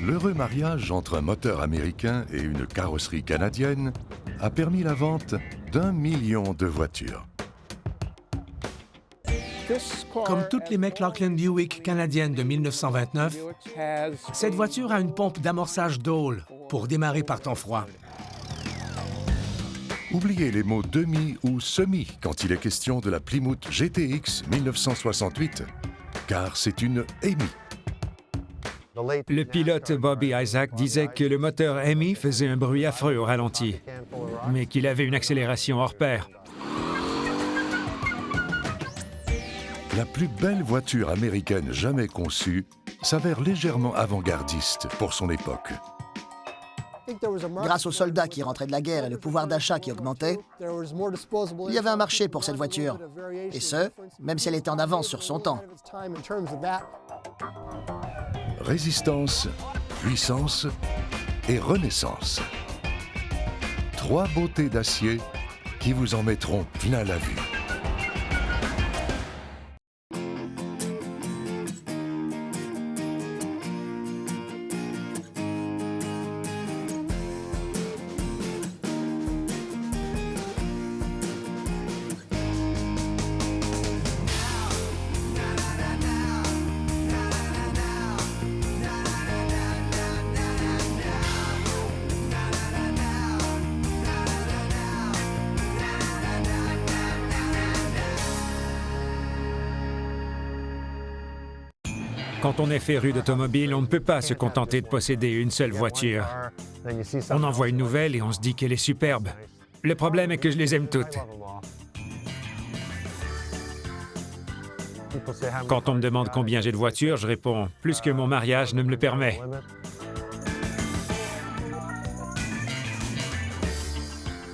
L'heureux mariage entre un moteur américain et une carrosserie canadienne a permis la vente d'1 million de voitures. Comme toutes les McLaughlin Buick canadiennes de 1929, cette voiture a une pompe d'amorçage Dole pour démarrer par temps froid. Oubliez les mots demi ou semi quand il est question de la Plymouth GTX 1968, car c'est une EMI. Le pilote Bobby Isaac disait que le moteur EMI faisait un bruit affreux au ralenti, mais qu'il avait une accélération hors pair. La plus belle voiture américaine jamais conçue s'avère légèrement avant-gardiste pour son époque. Grâce aux soldats qui rentraient de la guerre et le pouvoir d'achat qui augmentait, il y avait un marché pour cette voiture. Et ce, même si elle était en avance sur son temps. Résistance, puissance et renaissance. Trois beautés d'acier qui vous en mettront plein la vue. Quand on est féru d'automobile, on ne peut pas se contenter de posséder une seule voiture. On en voit une nouvelle et on se dit qu'elle est superbe. Le problème est que je les aime toutes. Quand on me demande combien j'ai de voitures, je réponds « plus que mon mariage ne me le permet ».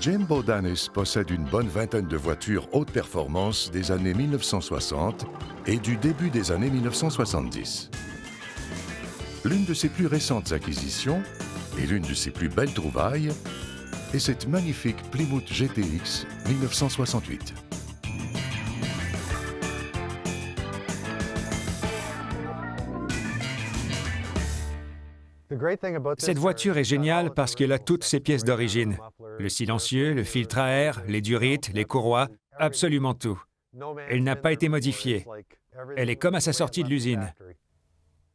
Jim Bodanis possède une bonne vingtaine de voitures haute performance des années 1960 et du début des années 1970. L'une de ses plus récentes acquisitions et l'une de ses plus belles trouvailles est cette magnifique Plymouth GTX 1968. Cette voiture est géniale parce qu'elle a toutes ses pièces d'origine. Le silencieux, le filtre à air, les durites, les courroies, absolument tout. Elle n'a pas été modifiée. Elle est comme à sa sortie de l'usine.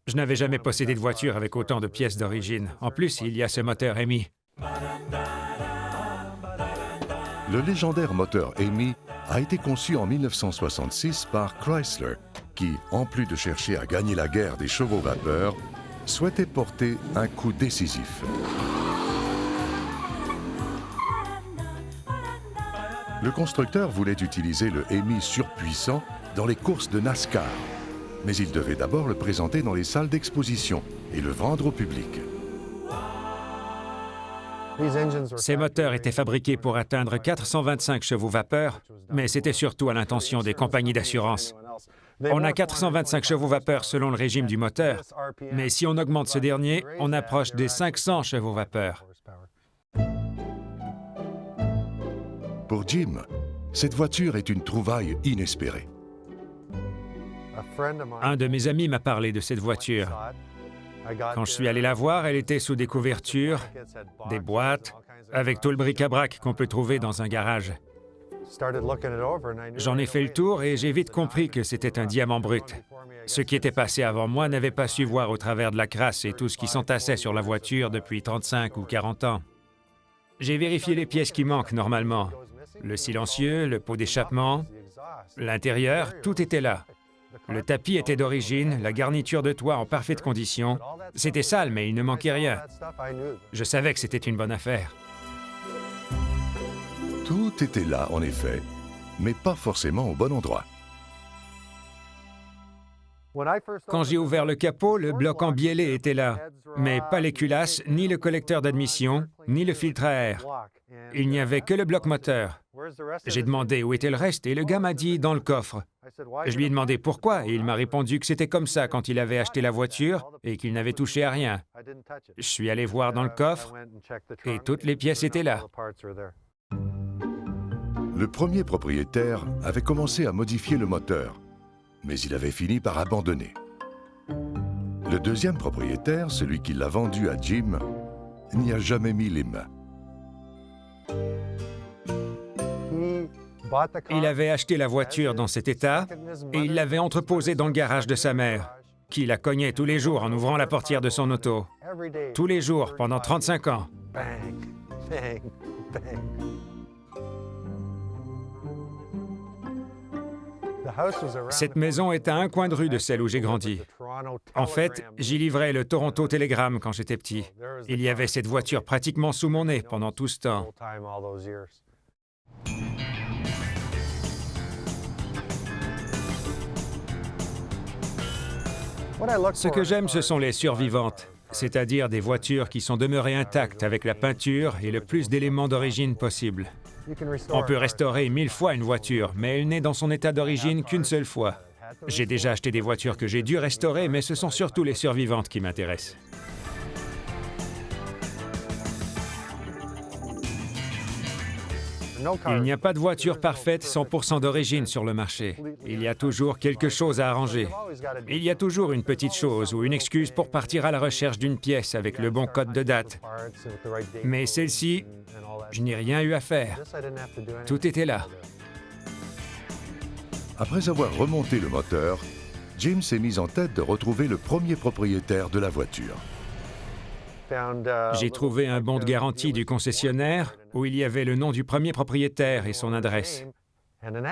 Je n'avais jamais possédé de voiture avec autant de pièces d'origine. En plus, il y a ce moteur EMI. Le légendaire moteur EMI a été conçu en 1966 par Chrysler, qui, en plus de chercher à gagner la guerre des chevaux vapeur, souhaitait porter un coup décisif. Le constructeur voulait utiliser le EMI surpuissant dans les courses de NASCAR, mais il devait d'abord le présenter dans les salles d'exposition et le vendre au public. Ces moteurs étaient fabriqués pour atteindre 425 chevaux vapeur, mais c'était surtout à l'intention des compagnies d'assurance. On a 425 chevaux vapeur selon le régime du moteur, mais si on augmente ce dernier, on approche des 500 chevaux vapeur. Pour Jim, cette voiture est une trouvaille inespérée. Un de mes amis m'a parlé de cette voiture. Quand je suis allé la voir, elle était sous des couvertures, des boîtes, avec tout le bric-à-brac qu'on peut trouver dans un garage. J'en ai fait le tour et j'ai vite compris que c'était un diamant brut. Ceux qui étaient passés avant moi n'avaient pas su voir au travers de la crasse et tout ce qui s'entassait sur la voiture depuis 35 ou 40 ans. J'ai vérifié les pièces qui manquent normalement. Le silencieux, le pot d'échappement, l'intérieur, tout était là. Le tapis était d'origine, la garniture de toit en parfaite condition. C'était sale, mais il ne manquait rien. Je savais que c'était une bonne affaire. Tout était là, en effet, mais pas forcément au bon endroit. Quand j'ai ouvert le capot, le bloc en biellé était là, mais pas les culasses, ni le collecteur d'admission, ni le filtre à air. Il n'y avait que le bloc moteur. J'ai demandé où était le reste et le gars m'a dit « dans le coffre ». Je lui ai demandé pourquoi et il m'a répondu que c'était comme ça quand il avait acheté la voiture et qu'il n'avait touché à rien. Je suis allé voir dans le coffre et toutes les pièces étaient là. Le premier propriétaire avait commencé à modifier le moteur, mais il avait fini par abandonner. Le deuxième propriétaire, celui qui l'a vendue à Jim, n'y a jamais mis les mains. Il avait acheté la voiture dans cet état et il l'avait entreposée dans le garage de sa mère, qui la cognait tous les jours en ouvrant la portière de son auto. Tous les jours, pendant 35 ans. Cette maison est à un coin de rue de celle où j'ai grandi. En fait, j'y livrais le Toronto Telegram quand j'étais petit. Il y avait cette voiture pratiquement sous mon nez pendant tout ce temps. Ce que j'aime, ce sont les survivantes, c'est-à-dire des voitures qui sont demeurées intactes avec la peinture et le plus d'éléments d'origine possible. On peut restaurer 1000 fois une voiture, mais elle n'est dans son état d'origine qu'une seule fois. J'ai déjà acheté des voitures que j'ai dû restaurer, mais ce sont surtout les survivantes qui m'intéressent. Il n'y a pas de voiture parfaite 100% d'origine sur le marché. Il y a toujours quelque chose à arranger. Il y a toujours une petite chose ou une excuse pour partir à la recherche d'une pièce avec le bon code de date. Mais celle-ci, je n'ai rien eu à faire. Tout était là. Après avoir remonté le moteur, Jim s'est mis en tête de retrouver le premier propriétaire de la voiture. J'ai trouvé un bon de garantie du concessionnaire où il y avait le nom du premier propriétaire et son adresse.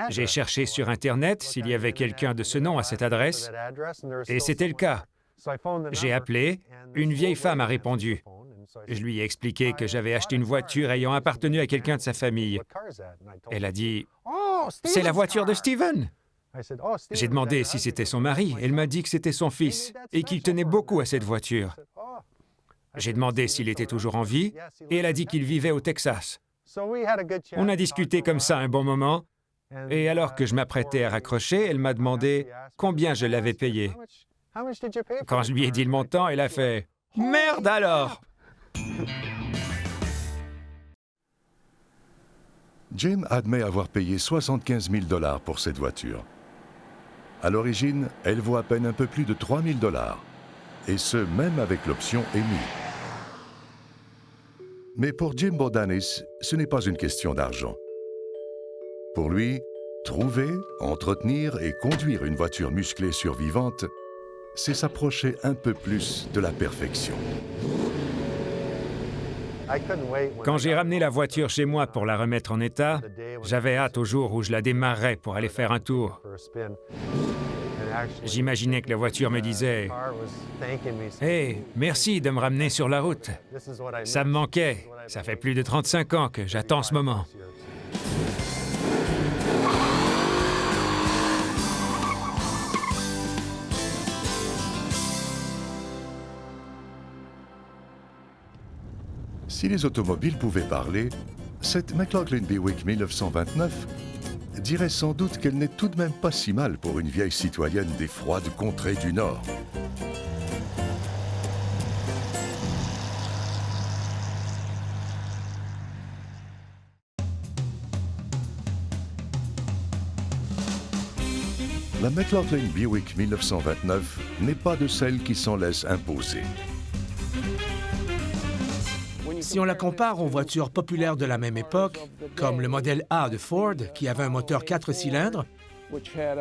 J'ai cherché sur Internet s'il y avait quelqu'un de ce nom à cette adresse, et c'était le cas. J'ai appelé, une vieille femme a répondu. Je lui ai expliqué que j'avais acheté une voiture ayant appartenu à quelqu'un de sa famille. Elle a dit « C'est la voiture de Steven !» J'ai demandé si c'était son mari. Elle m'a dit que c'était son fils et qu'il tenait beaucoup à cette voiture. J'ai demandé s'il était toujours en vie et elle a dit qu'il vivait au Texas. On a discuté comme ça un bon moment et alors que je m'apprêtais à raccrocher, elle m'a demandé combien je l'avais payé. Quand je lui ai dit le montant, elle a fait « Merde alors !» Jim admet avoir payé 75 000 $ pour cette voiture. À l'origine, elle vaut à peine un peu plus de 3 000 $, et ce, même avec l'option émise. Mais pour Jim Bodanis, ce n'est pas une question d'argent. Pour lui, trouver, entretenir et conduire une voiture musclée survivante, c'est s'approcher un peu plus de la perfection. Quand j'ai ramené la voiture chez moi pour la remettre en état, j'avais hâte au jour où je la démarrais pour aller faire un tour. J'imaginais que la voiture me disait « Hey, merci de me ramener sur la route. Ça me manquait. Ça fait plus de 35 ans que j'attends ce moment. » Si les automobiles pouvaient parler, cette McLaughlin Buick 1929 dirait sans doute qu'elle n'est tout de même pas si mal pour une vieille citoyenne des froides contrées du Nord. La McLaughlin Buick 1929 n'est pas de celles qui s'en laissent imposer. Si on la compare aux voitures populaires de la même époque, comme le modèle A de Ford, qui avait un moteur 4 cylindres,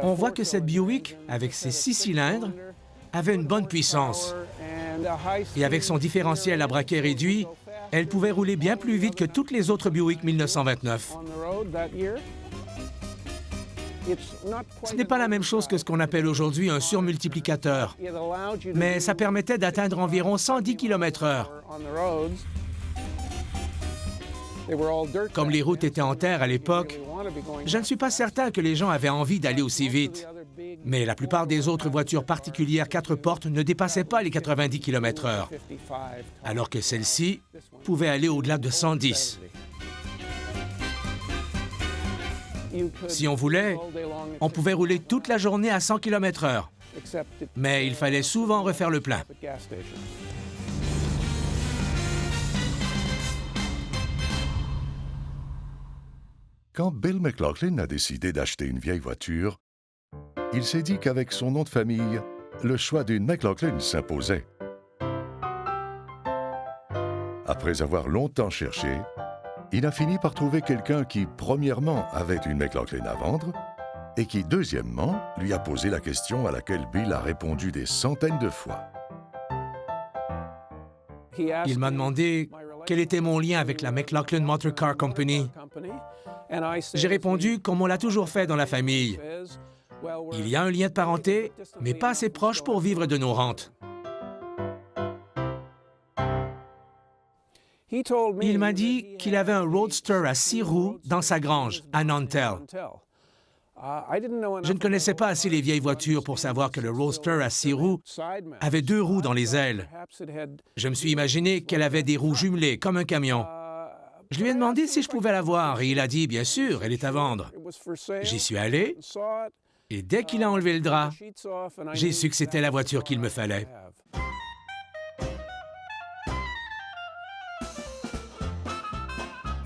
on voit que cette Buick, avec ses 6 cylindres, avait une bonne puissance. Et avec son différentiel à braquet réduit, elle pouvait rouler bien plus vite que toutes les autres Buick 1929. Ce n'est pas la même chose que ce qu'on appelle aujourd'hui un surmultiplicateur, mais ça permettait d'atteindre environ 110 km/h. Comme les routes étaient en terre à l'époque, je ne suis pas certain que les gens avaient envie d'aller aussi vite. Mais la plupart des autres voitures particulières 4 portes ne dépassaient pas les 90 km/h, alors que celle-ci pouvait aller au-delà de 110. Si on voulait, on pouvait rouler toute la journée à 100 km/h, mais il fallait souvent refaire le plein. Quand Bill McLaughlin a décidé d'acheter une vieille voiture, il s'est dit qu'avec son nom de famille, le choix d'une McLaughlin s'imposait. Après avoir longtemps cherché, il a fini par trouver quelqu'un qui, premièrement, avait une McLaughlin à vendre et qui, deuxièmement, lui a posé la question à laquelle Bill a répondu des centaines de fois. Il m'a demandé quel était mon lien avec la McLaughlin Motor Car Company. J'ai répondu comme on l'a toujours fait dans la famille. Il y a un lien de parenté, mais pas assez proche pour vivre de nos rentes. Il m'a dit qu'il avait un Roadster à 6 roues dans sa grange, à Nantel. Je ne connaissais pas assez les vieilles voitures pour savoir que le Roadster à 6 roues avait 2 roues dans les ailes. Je me suis imaginé qu'elle avait des roues jumelées, comme un camion. Je lui ai demandé si je pouvais la voir et il a dit, bien sûr, elle est à vendre. J'y suis allé et dès qu'il a enlevé le drap, j'ai su que c'était la voiture qu'il me fallait.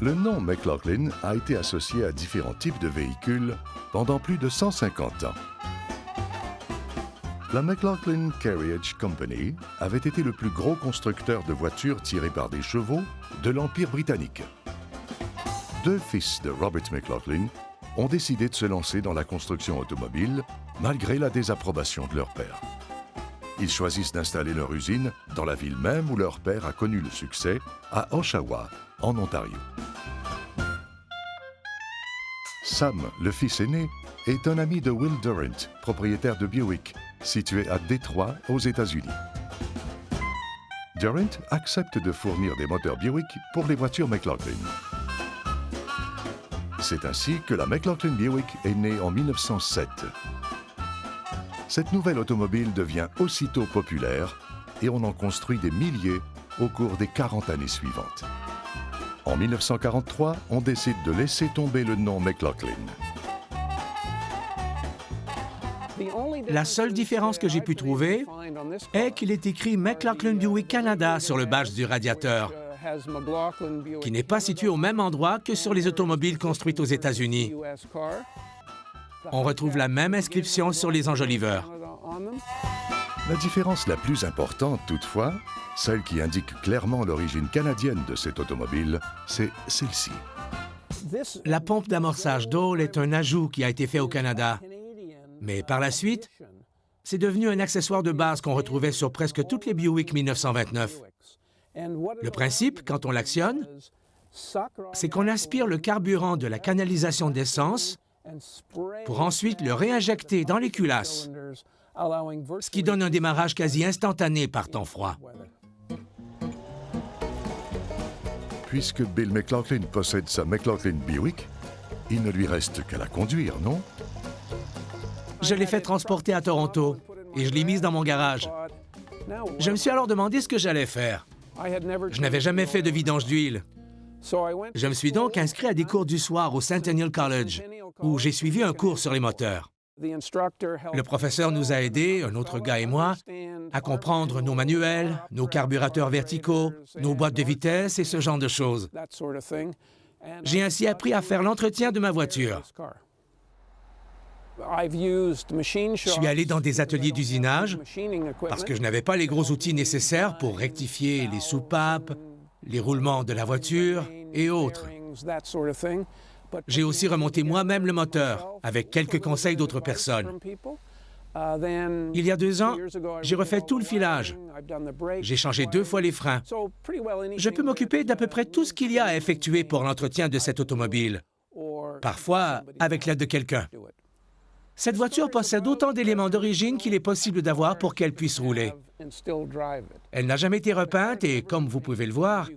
Le nom McLaughlin a été associé à différents types de véhicules pendant plus de 150 ans. La McLaughlin Carriage Company avait été le plus gros constructeur de voitures tirées par des chevaux de l'Empire britannique. 2 fils de Robert McLaughlin ont décidé de se lancer dans la construction automobile malgré la désapprobation de leur père. Ils choisissent d'installer leur usine dans la ville même où leur père a connu le succès, à Oshawa, en Ontario. Sam, le fils aîné, est un ami de Will Durant, propriétaire de Buick, situé à Détroit, aux États-Unis. Durant accepte de fournir des moteurs Buick pour les voitures McLaughlin. C'est ainsi que la McLaughlin Buick est née en 1907. Cette nouvelle automobile devient aussitôt populaire et on en construit des milliers au cours des 40 années suivantes. En 1943, on décide de laisser tomber le nom McLaughlin. La seule différence que j'ai pu trouver est qu'il est écrit McLaughlin Buick Canada sur le badge du radiateur, qui n'est pas situé au même endroit que sur les automobiles construites aux États-Unis. On retrouve la même inscription sur les enjoliveurs. La différence la plus importante, toutefois, celle qui indique clairement l'origine canadienne de cette automobile, c'est celle-ci. La pompe d'amorçage d'eau est un ajout qui a été fait au Canada. Mais par la suite, c'est devenu un accessoire de base qu'on retrouvait sur presque toutes les Buick 1929. Le principe, quand on l'actionne, c'est qu'on aspire le carburant de la canalisation d'essence pour ensuite le réinjecter dans les culasses, ce qui donne un démarrage quasi instantané par temps froid. Puisque Bill McLaughlin possède sa McLaughlin Buick, il ne lui reste qu'à la conduire, non? Je l'ai fait transporter à Toronto et je l'ai mise dans mon garage. Je me suis alors demandé ce que j'allais faire. Je n'avais jamais fait de vidange d'huile. Je me suis donc inscrit à des cours du soir au Centennial College, où j'ai suivi un cours sur les moteurs. Le professeur nous a aidés, un autre gars et moi, à comprendre nos manuels, nos carburateurs verticaux, nos boîtes de vitesse et ce genre de choses. J'ai ainsi appris à faire l'entretien de ma voiture. Je suis allé dans des ateliers d'usinage parce que je n'avais pas les gros outils nécessaires pour rectifier les soupapes, les roulements de la voiture et autres. J'ai aussi remonté moi-même le moteur, avec quelques conseils d'autres personnes. Il y a 2 ans, j'ai refait tout le filage. J'ai changé 2 fois les freins. Je peux m'occuper d'à peu près tout ce qu'il y a à effectuer pour l'entretien de cette automobile, parfois avec l'aide de quelqu'un. Cette voiture possède autant d'éléments d'origine qu'il est possible d'avoir pour qu'elle puisse rouler. Elle n'a jamais été repeinte et, comme vous pouvez le voir,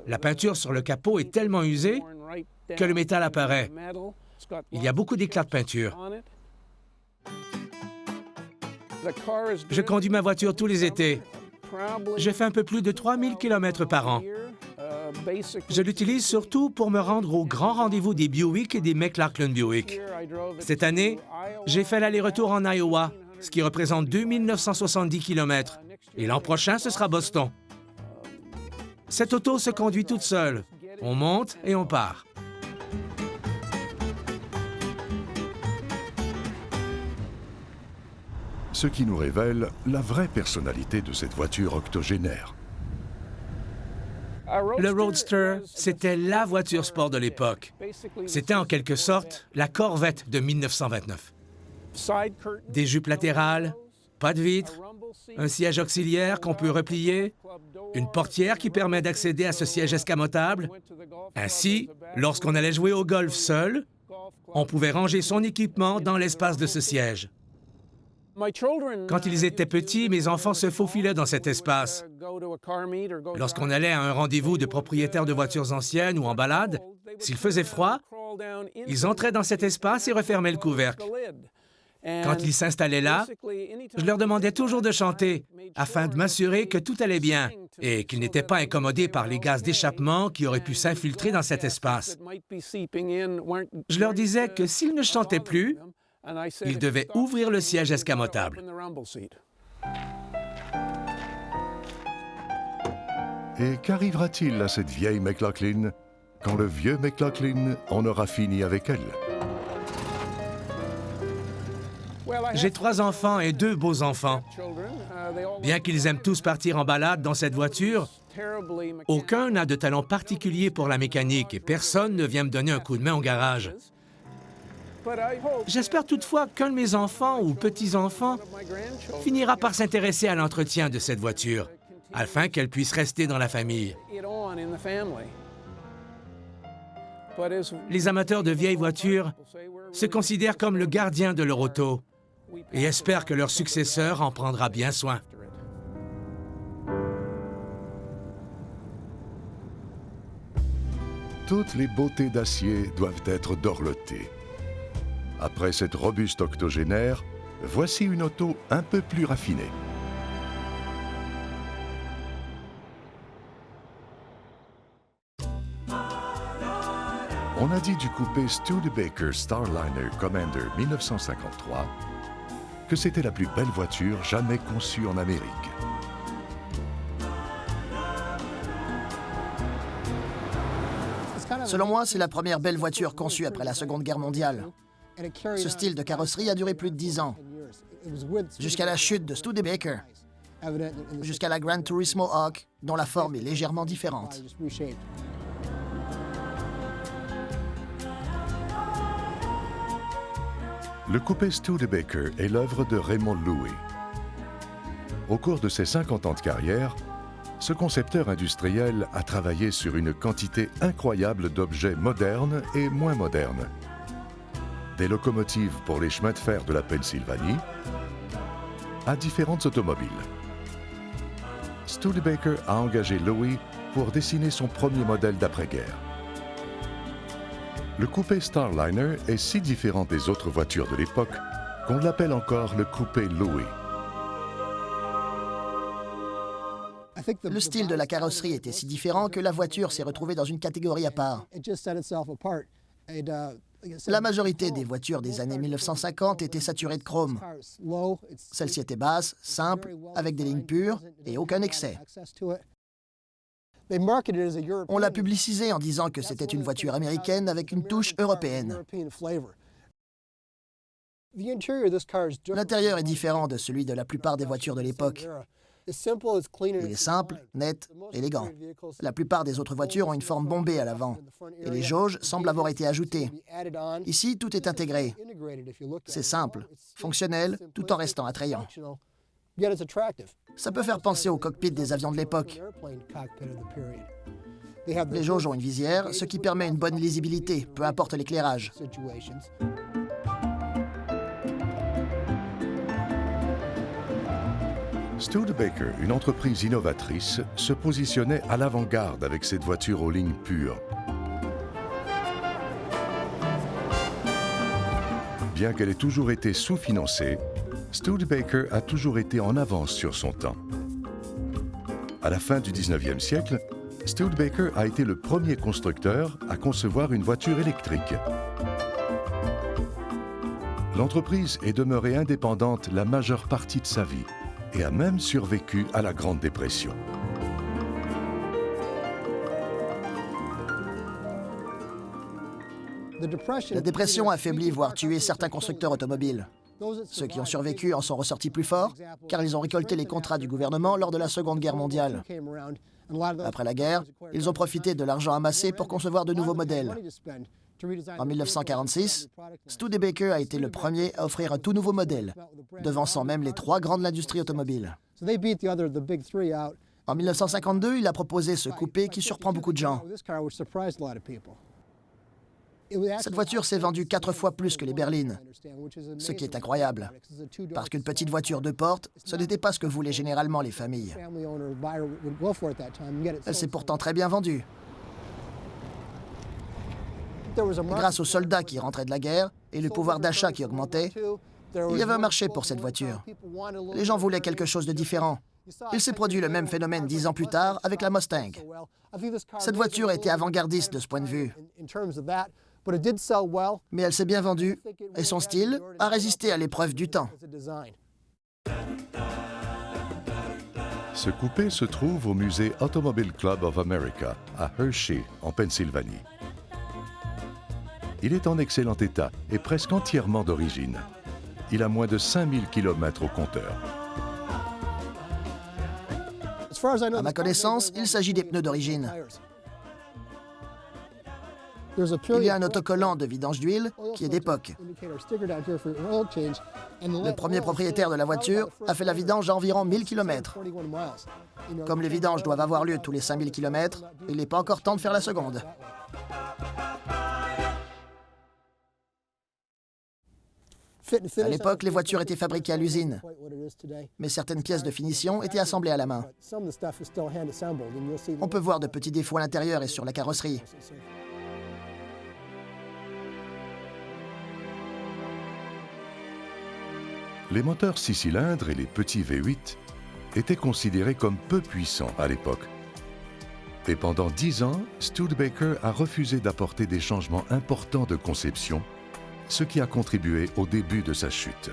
la peinture sur le capot est tellement usée que le métal apparaît. Il y a beaucoup d'éclats de peinture. Je conduis ma voiture tous les étés. Je fais un peu plus de 3000 km par an. Je l'utilise surtout pour me rendre aux grands rendez-vous des Buick et des McLaughlin Buick. Cette année, j'ai fait l'aller-retour en Iowa, ce qui représente 2970 km. Et l'an prochain, ce sera Boston. Cette auto se conduit toute seule. On monte et on part. Ce qui nous révèle la vraie personnalité de cette voiture octogénaire. Le Roadster, c'était la voiture sport de l'époque. C'était en quelque sorte la Corvette de 1929. Des jupes latérales, pas de vitres, un siège auxiliaire qu'on peut replier, une portière qui permet d'accéder à ce siège escamotable. Ainsi, lorsqu'on allait jouer au golf seul, on pouvait ranger son équipement dans l'espace de ce siège. Quand ils étaient petits, mes enfants se faufilaient dans cet espace. Lorsqu'on allait à un rendez-vous de propriétaires de voitures anciennes ou en balade, s'il faisait froid, ils entraient dans cet espace et refermaient le couvercle. Quand ils s'installaient là, je leur demandais toujours de chanter afin de m'assurer que tout allait bien et qu'ils n'étaient pas incommodés par les gaz d'échappement qui auraient pu s'infiltrer dans cet espace. Je leur disais que s'ils ne chantaient plus, ils devaient ouvrir le siège escamotable. Et qu'arrivera-t-il à cette vieille McLaughlin quand le vieux McLaughlin en aura fini avec elle? J'ai 3 enfants et 2 beaux-enfants. Bien qu'ils aiment tous partir en balade dans cette voiture, aucun n'a de talent particulier pour la mécanique et personne ne vient me donner un coup de main au garage. J'espère toutefois qu'un de mes enfants ou petits-enfants finira par s'intéresser à l'entretien de cette voiture, afin qu'elle puisse rester dans la famille. Les amateurs de vieilles voitures se considèrent comme le gardien de leur auto et espèrent que leur successeur en prendra bien soin. Toutes les beautés d'acier doivent être dorlotées. Après cette robuste octogénaire, voici une auto un peu plus raffinée. On a dit du coupé Studebaker Starliner Commander 1953 que c'était la plus belle voiture jamais conçue en Amérique. Selon moi, c'est la première belle voiture conçue après la Seconde Guerre mondiale. Ce style de carrosserie a duré plus de 10 ans, jusqu'à la chute de Studebaker, jusqu'à la Gran Turismo Hawk, dont la forme est légèrement différente. Le coupé Studebaker est l'œuvre de Raymond Loewy. Au cours de ses 50 ans de carrière, ce concepteur industriel a travaillé sur une quantité incroyable d'objets modernes et moins modernes. Des locomotives pour les chemins de fer de la Pennsylvanie à différentes automobiles. Studebaker a engagé Loewy pour dessiner son premier modèle d'après-guerre. Le coupé Starliner est si différent des autres voitures de l'époque qu'on l'appelle encore le coupé Loewy. Le style de la carrosserie était si différent que la voiture s'est retrouvée dans une catégorie à part. La majorité des voitures des années 1950 étaient saturées de chrome. Celle-ci était basse, simple, avec des lignes pures et aucun excès. On l'a publicisée en disant que c'était une voiture américaine avec une touche européenne. L'intérieur est différent de celui de la plupart des voitures de l'époque. Il est simple, net, élégant. La plupart des autres voitures ont une forme bombée à l'avant, et les jauges semblent avoir été ajoutées. Ici, tout est intégré. C'est simple, fonctionnel, tout en restant attrayant. Ça peut faire penser au cockpit des avions de l'époque. Les jauges ont une visière, ce qui permet une bonne lisibilité, peu importe l'éclairage. Studebaker, une entreprise innovatrice, se positionnait à l'avant-garde avec cette voiture aux lignes pures. Bien qu'elle ait toujours été sous-financée, Studebaker a toujours été en avance sur son temps. À la fin du 19e siècle, Studebaker a été le premier constructeur à concevoir une voiture électrique. L'entreprise est demeurée indépendante la majeure partie de sa vie et a même survécu à la Grande Dépression. La dépression a affaibli, voire tué certains constructeurs automobiles. Ceux qui ont survécu en sont ressortis plus forts, car ils ont récolté les contrats du gouvernement lors de la Seconde Guerre mondiale. Après la guerre, ils ont profité de l'argent amassé pour concevoir de nouveaux modèles. En 1946, Studebaker a été le premier à offrir un tout nouveau modèle, devançant même les trois grandes de l'industrie automobile. En 1952, il a proposé ce coupé qui surprend beaucoup de gens. Cette voiture s'est vendue 4 fois plus que les berlines, ce qui est incroyable, parce qu'une petite voiture 2 portes, ce n'était pas ce que voulaient généralement les familles. Elle s'est pourtant très bien vendue. Grâce aux soldats qui rentraient de la guerre et le pouvoir d'achat qui augmentait, il y avait un marché pour cette voiture. Les gens voulaient quelque chose de différent. Il s'est produit le même phénomène 10 ans plus tard avec la Mustang. Cette voiture était avant-gardiste de ce point de vue. Mais elle s'est bien vendue et son style a résisté à l'épreuve du temps. Ce coupé se trouve au musée Automobile Club of America, à Hershey, en Pennsylvanie. Il est en excellent état et presque entièrement d'origine. Il a moins de 5000 km au compteur. À ma connaissance, il s'agit des pneus d'origine. Il y a un autocollant de vidange d'huile qui est d'époque. Le premier propriétaire de la voiture a fait la vidange à environ 1000 km. Comme les vidanges doivent avoir lieu tous les 5000 km, il n'est pas encore temps de faire la seconde. À l'époque, les voitures étaient fabriquées à l'usine, mais certaines pièces de finition étaient assemblées à la main. On peut voir de petits défauts à l'intérieur et sur la carrosserie. Les moteurs 6 cylindres et les petits V8 étaient considérés comme peu puissants à l'époque. Et pendant 10 ans, Studebaker a refusé d'apporter des changements importants de conception, ce qui a contribué au début de sa chute.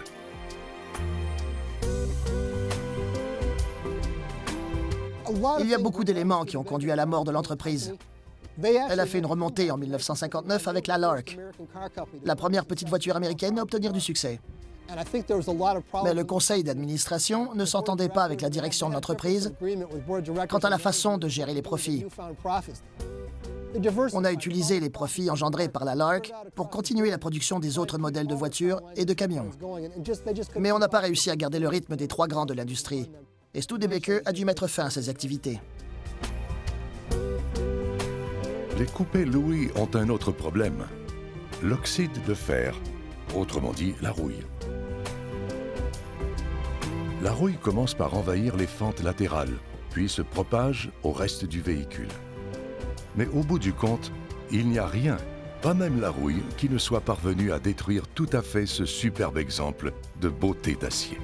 Il y a beaucoup d'éléments qui ont conduit à la mort de l'entreprise. Elle a fait une remontée en 1959 avec la Lark, la première petite voiture américaine à obtenir du succès. Mais le conseil d'administration ne s'entendait pas avec la direction de l'entreprise quant à la façon de gérer les profits. On a utilisé les profits engendrés par la Lark pour continuer la production des autres modèles de voitures et de camions. Mais on n'a pas réussi à garder le rythme des trois grands de l'industrie. Et Studebaker a dû mettre fin à ses activités. Les coupés Louis ont un autre problème, l'oxyde de fer, autrement dit la rouille. La rouille commence par envahir les fentes latérales, puis se propage au reste du véhicule. Mais au bout du compte, il n'y a rien, pas même la rouille, qui ne soit parvenue à détruire tout à fait ce superbe exemple de beauté d'acier.